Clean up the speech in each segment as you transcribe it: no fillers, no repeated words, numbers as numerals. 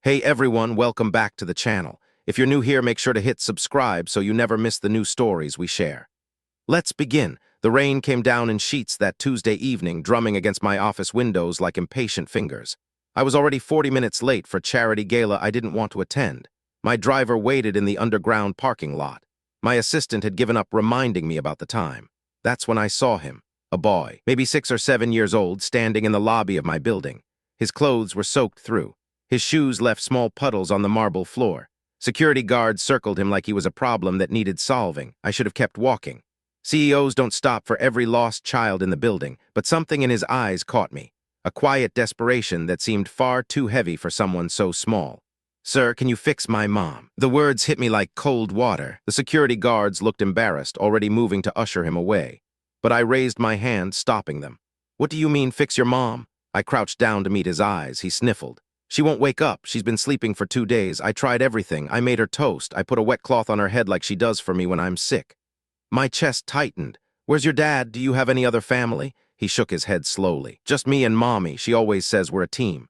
Hey everyone, welcome back to the channel. If you're new here, make sure to hit subscribe so you never miss the new stories we share. Let's begin. The rain came down in sheets that Tuesday evening, drumming against my office windows like impatient fingers. I was already 40 minutes late for charity gala I didn't want to attend. My driver waited in the underground parking lot. My assistant had given up reminding me about the time. That's when I saw him, a boy, maybe 6 or 7 years old, standing in the lobby of my building. His clothes were soaked through. His shoes left small puddles on the marble floor. Security guards circled him like he was a problem that needed solving. I should have kept walking. CEOs don't stop for every lost child in the building, but something in his eyes caught me. A quiet desperation that seemed far too heavy for someone so small. "Sir, can you fix my mom?" The words hit me like cold water. The security guards looked embarrassed, already moving to usher him away. But I raised my hand, stopping them. "What do you mean, fix your mom?" I crouched down to meet his eyes. He sniffled. "She won't wake up. She's been sleeping for 2 days. I tried everything. I made her toast. I put a wet cloth on her head like she does for me when I'm sick." My chest tightened. "Where's your dad? Do you have any other family?" He shook his head slowly. "Just me and Mommy. She always says we're a team."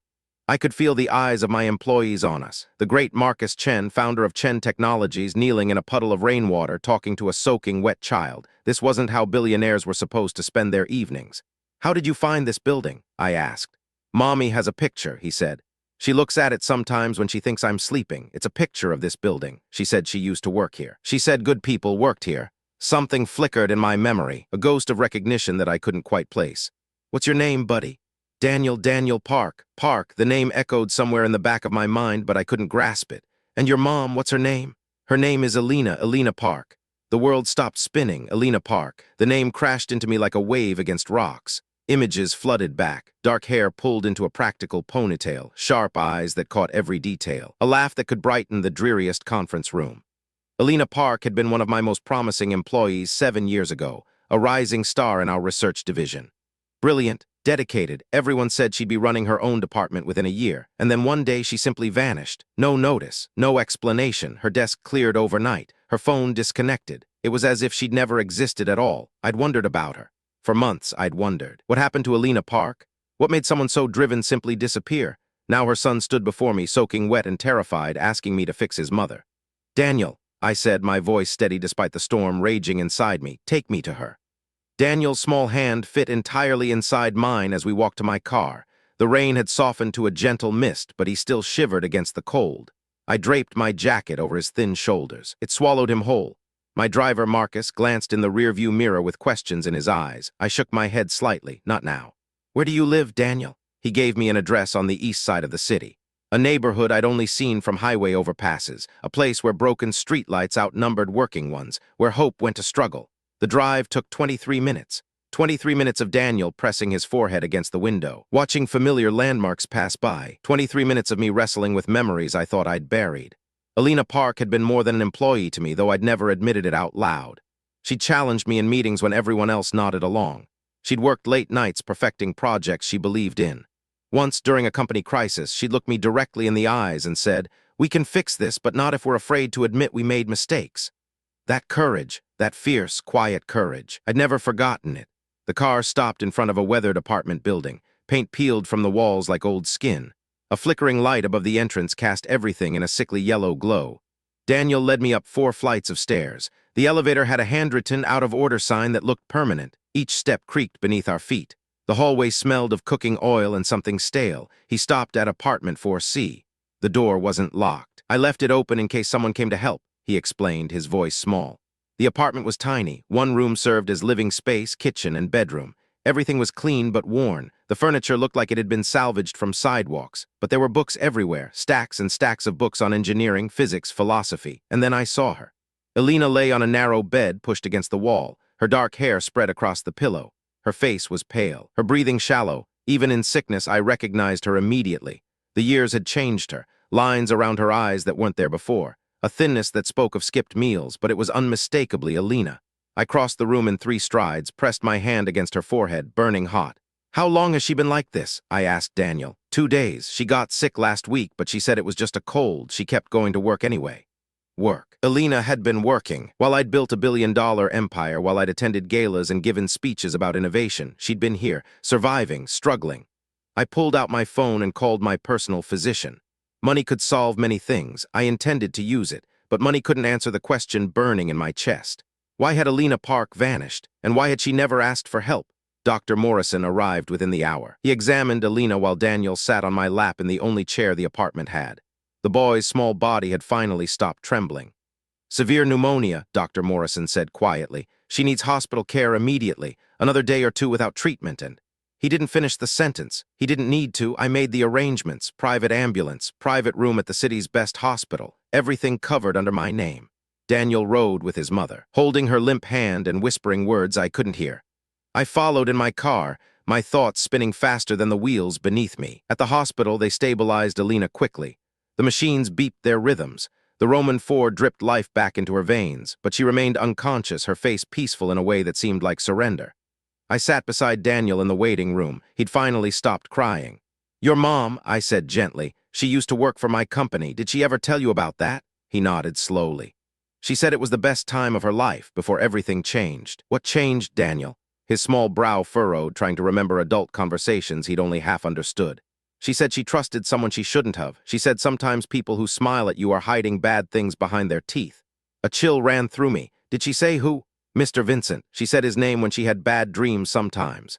I could feel the eyes of my employees on us. The great Marcus Chen, founder of Chen Technologies, kneeling in a puddle of rainwater, talking to a soaking wet child. This wasn't how billionaires were supposed to spend their evenings. "How did you find this building?" I asked. "Mommy has a picture," he said. "She looks at it sometimes when she thinks I'm sleeping. It's a picture of this building. She said she used to work here. She said good people worked here." Something flickered in my memory, a ghost of recognition that I couldn't quite place. "What's your name, buddy?" Daniel Park." Park, the name echoed somewhere in the back of my mind, but I couldn't grasp it. "And your mom, what's her name?" "Her name is Alina Park." The world stopped spinning. Alina Park. The name crashed into me like a wave against rocks. Images flooded back, dark hair pulled into a practical ponytail, sharp eyes that caught every detail, a laugh that could brighten the dreariest conference room. Alina Park had been one of my most promising employees 7 years ago, a rising star in our research division. Brilliant, dedicated, everyone said she'd be running her own department within a year, and then one day she simply vanished. No notice, no explanation, her desk cleared overnight, her phone disconnected. It was as if she'd never existed at all. I'd wondered about her. For months, I'd wondered. What happened to Alina Park? What made someone so driven simply disappear? Now her son stood before me, soaking wet and terrified, asking me to fix his mother. "Daniel," I said, my voice steady despite the storm raging inside me, "take me to her." Daniel's small hand fit entirely inside mine as we walked to my car. The rain had softened to a gentle mist, but he still shivered against the cold. I draped my jacket over his thin shoulders. It swallowed him whole. My driver, Marcus, glanced in the rearview mirror with questions in his eyes. I shook my head slightly. "Not now." "Where do you live, Daniel?" He gave me an address on the east side of the city. A neighborhood I'd only seen from highway overpasses, a place where broken streetlights outnumbered working ones, where hope went to struggle. The drive took 23 minutes. 23 minutes of Daniel pressing his forehead against the window, watching familiar landmarks pass by. 23 minutes of me wrestling with memories I thought I'd buried. Alina Park had been more than an employee to me, though I'd never admitted it out loud. She challenged me in meetings when everyone else nodded along. She'd worked late nights perfecting projects she believed in. Once, during a company crisis, she'd looked me directly in the eyes and said, "We can fix this, but not if we're afraid to admit we made mistakes." That courage, that fierce, quiet courage, I'd never forgotten it. The car stopped in front of a weathered apartment building, paint peeled from the walls like old skin. A flickering light above the entrance cast everything in a sickly yellow glow. Daniel led me up 4 flights of stairs. The elevator had a handwritten, out-of-order sign that looked permanent. Each step creaked beneath our feet. The hallway smelled of cooking oil and something stale. He stopped at apartment 4C. The door wasn't locked. "I left it open in case someone came to help," he explained, his voice small. The apartment was tiny. One room served as living space, kitchen, and bedroom. Everything was clean but worn. The furniture looked like it had been salvaged from sidewalks, but there were books everywhere, stacks and stacks of books on engineering, physics, philosophy. And then I saw her. Alina lay on a narrow bed pushed against the wall, her dark hair spread across the pillow. Her face was pale, her breathing shallow. Even in sickness, I recognized her immediately. The years had changed her, lines around her eyes that weren't there before, a thinness that spoke of skipped meals, but it was unmistakably Alina. I crossed the room in 3 strides, pressed my hand against her forehead, burning hot. "How long has she been like this?" I asked Daniel. 2 days. She got sick last week, but she said it was just a cold. She kept going to work anyway." Work. Alina had been working. While I'd built a billion-dollar empire, while I'd attended galas and given speeches about innovation, she'd been here, surviving, struggling. I pulled out my phone and called my personal physician. Money could solve many things. I intended to use it, but money couldn't answer the question burning in my chest. Why had Alina Park vanished, and why had she never asked for help? Dr. Morrison arrived within the hour. He examined Alina while Daniel sat on my lap in the only chair the apartment had. The boy's small body had finally stopped trembling. Severe pneumonia, Dr. Morrison said quietly. She needs hospital care immediately, another day or two without treatment, and he didn't finish the sentence. He didn't need to. I made the arrangements, private ambulance, private room at the city's best hospital, everything covered under my name. Daniel rode with his mother, holding her limp hand and whispering words I couldn't hear. I followed in my car, my thoughts spinning faster than the wheels beneath me. At the hospital, they stabilized Alina quickly. The machines beeped their rhythms. The Roman 4 dripped life back into her veins, but she remained unconscious, her face peaceful in a way that seemed like surrender. I sat beside Daniel in the waiting room. He'd finally stopped crying. "Your mom," I said gently. "She used to work for my company. Did she ever tell you about that?" He nodded slowly. "She said it was the best time of her life before everything changed." "What changed, Daniel?" His small brow furrowed, trying to remember adult conversations he'd only half understood. "She said she trusted someone she shouldn't have. She said sometimes people who smile at you are hiding bad things behind their teeth." A chill ran through me. Did she say who? Mr. Vincent. She said his name when she had bad dreams sometimes.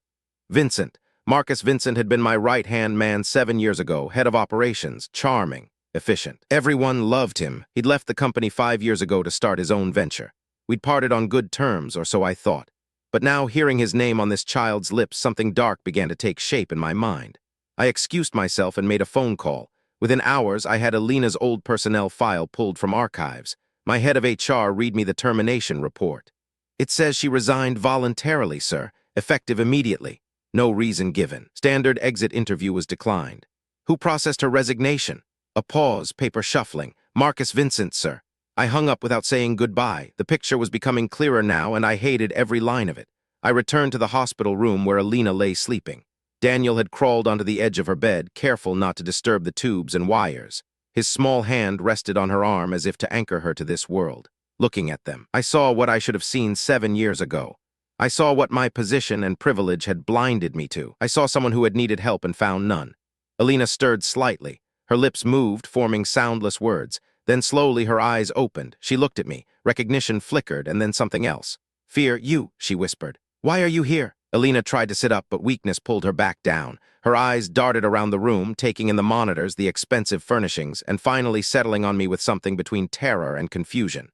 Vincent. Marcus Vincent had been my right-hand man 7 years ago, head of operations, charming, efficient. Everyone loved him. He'd left the company 5 years ago to start his own venture. We'd parted on good terms, or so I thought. But now, hearing his name on this child's lips, something dark began to take shape in my mind. I excused myself and made a phone call. Within hours, I had Alina's old personnel file pulled from archives. My head of HR read me the termination report. "It says she resigned voluntarily, sir, effective immediately. No reason given. Standard exit interview was declined." "Who processed her resignation?" A pause, paper shuffling. "Marcus Vincent, sir." I hung up without saying goodbye. The picture was becoming clearer now, and I hated every line of it. I returned to the hospital room where Alina lay sleeping. Daniel had crawled onto the edge of her bed, careful not to disturb the tubes and wires. His small hand rested on her arm as if to anchor her to this world. Looking at them, I saw what I should have seen 7 years ago. I saw what my position and privilege had blinded me to. I saw someone who had needed help and found none. Alina stirred slightly. Her lips moved, forming soundless words. Then slowly her eyes opened. She looked at me. Recognition flickered, and then something else. "Fear, you," she whispered. "Why are you here?" Alina tried to sit up, but weakness pulled her back down. Her eyes darted around the room, taking in the monitors, the expensive furnishings, and finally settling on me with something between terror and confusion.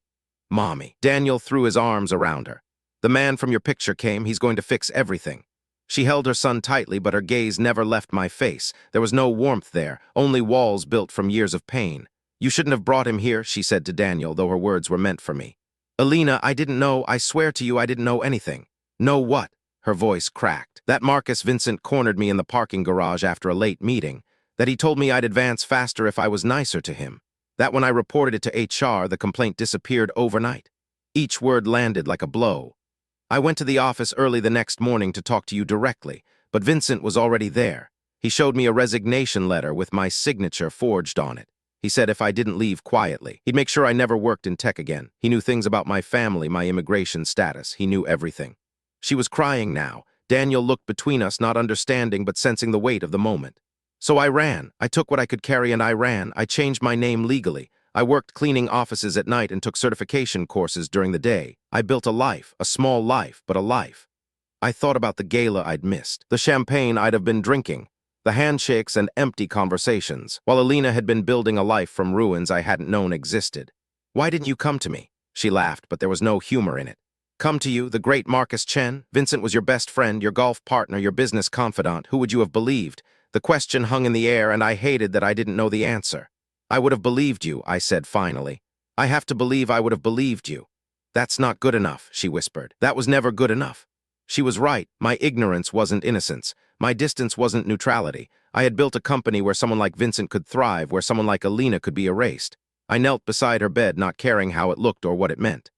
"Mommy." Daniel threw his arms around her. "The man from your picture came. He's going to fix everything." She held her son tightly, but her gaze never left my face. There was no warmth there, only walls built from years of pain. "You shouldn't have brought him here," she said to Daniel, though her words were meant for me. "Alina, I didn't know. I swear to you I didn't know anything." "Know what?" Her voice cracked. "That Marcus Vincent cornered me in the parking garage after a late meeting. That he told me I'd advance faster if I was nicer to him. That when I reported it to HR, the complaint disappeared overnight." Each word landed like a blow. "I went to the office early the next morning to talk to you directly, but Vincent was already there. He showed me a resignation letter with my signature forged on it. He said if I didn't leave quietly, he'd make sure I never worked in tech again. He knew things about my family, my immigration status. He knew everything." She was crying now. Daniel looked between us, not understanding but sensing the weight of the moment. "So I ran. I took what I could carry and I ran. I changed my name legally. I worked cleaning offices at night and took certification courses during the day. I built a life, a small life, but a life. I thought about the gala I'd missed, the champagne I'd have been drinking, the handshakes and empty conversations, while Alina had been building a life from ruins I hadn't known existed. "Why didn't you come to me?" She laughed, but there was no humor in it. "Come to you, the great Marcus Chen? Vincent was your best friend, your golf partner, your business confidant. Who would you have believed?" The question hung in the air, and I hated that I didn't know the answer. "I would have believed you," I said finally. "I have to believe I would have believed you." "That's not good enough," she whispered. "That was never good enough." She was right. My ignorance wasn't innocence. My distance wasn't neutrality. I had built a company where someone like Vincent could thrive, where someone like Alina could be erased. I knelt beside her bed, not caring how it looked or what it meant.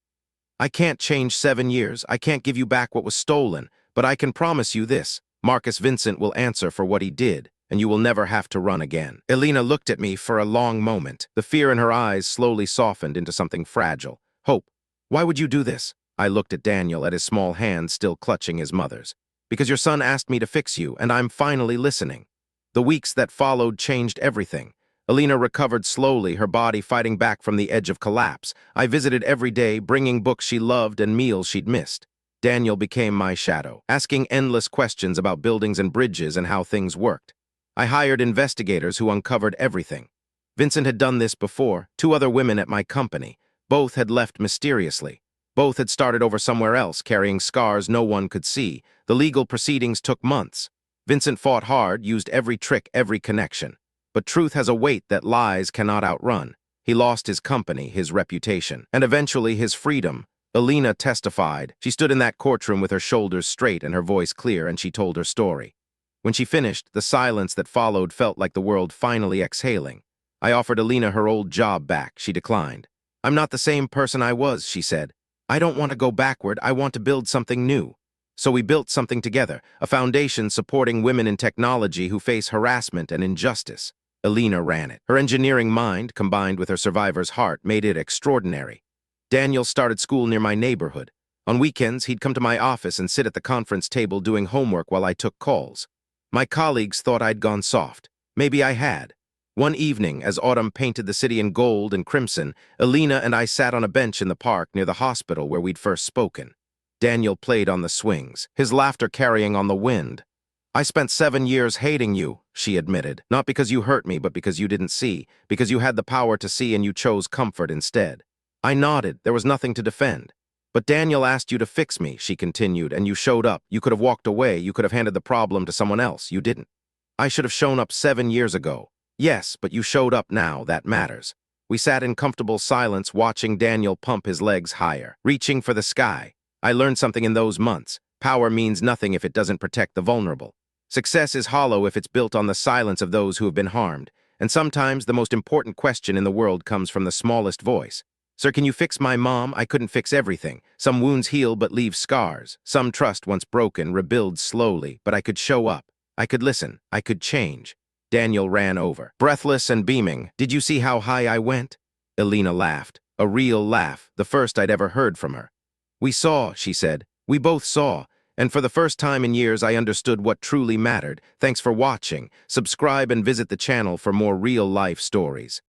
"I can't change 7 years. I can't give you back what was stolen. But I can promise you this. Marcus Vincent will answer for what he did, and you will never have to run again." Alina looked at me for a long moment. The fear in her eyes slowly softened into something fragile. "Hope, why would you do this?" I looked at Daniel, at his small hand still clutching his mother's. "Because your son asked me to fix you, and I'm finally listening." The weeks that followed changed everything. Alina recovered slowly, her body fighting back from the edge of collapse. I visited every day, bringing books she loved and meals she'd missed. Daniel became my shadow, asking endless questions about buildings and bridges and how things worked. I hired investigators who uncovered everything. Vincent had done this before, 2 other women at my company. Both had left mysteriously. Both had started over somewhere else, carrying scars no one could see. The legal proceedings took months. Vincent fought hard, used every trick, every connection. But truth has a weight that lies cannot outrun. He lost his company, his reputation, and eventually his freedom. Alina testified. She stood in that courtroom with her shoulders straight and her voice clear, and she told her story. When she finished, the silence that followed felt like the world finally exhaling. I offered Alina her old job back. She declined. "I'm not the same person I was," she said. "I don't want to go backward. I want to build something new." So we built something together, a foundation supporting women in technology who face harassment and injustice. Alina ran it. Her engineering mind, combined with her survivor's heart, made it extraordinary. Daniel started school near my neighborhood. On weekends, he'd come to my office and sit at the conference table doing homework while I took calls. My colleagues thought I'd gone soft. Maybe I had. One evening, as autumn painted the city in gold and crimson, Alina and I sat on a bench in the park near the hospital where we'd first spoken. Daniel played on the swings, his laughter carrying on the wind. "I spent 7 years hating you," she admitted. "Not because you hurt me, but because you didn't see, because you had the power to see and you chose comfort instead." I nodded. There was nothing to defend. "But Daniel asked you to fix me," she continued, "and you showed up. You could have walked away. You could have handed the problem to someone else. You didn't. I should have shown up 7 years ago. Yes, but you showed up now. That matters." We sat in comfortable silence, watching Daniel pump his legs higher, reaching for the sky. I learned something in those months. Power means nothing if it doesn't protect the vulnerable. Success is hollow if it's built on the silence of those who have been harmed. And sometimes the most important question in the world comes from the smallest voice. "Sir, can you fix my mom? I couldn't fix everything. Some wounds heal but leave scars. Some trust once broken rebuilds slowly, but I could show up. I could listen. I could change." Daniel ran over, breathless and beaming. "Did you see how high I went?" Alina laughed, a real laugh, the first I'd ever heard from her. "We saw," she said. "We both saw. And for the first time in years, I understood what truly mattered. Thanks for watching. Subscribe and visit the channel for more real-life stories."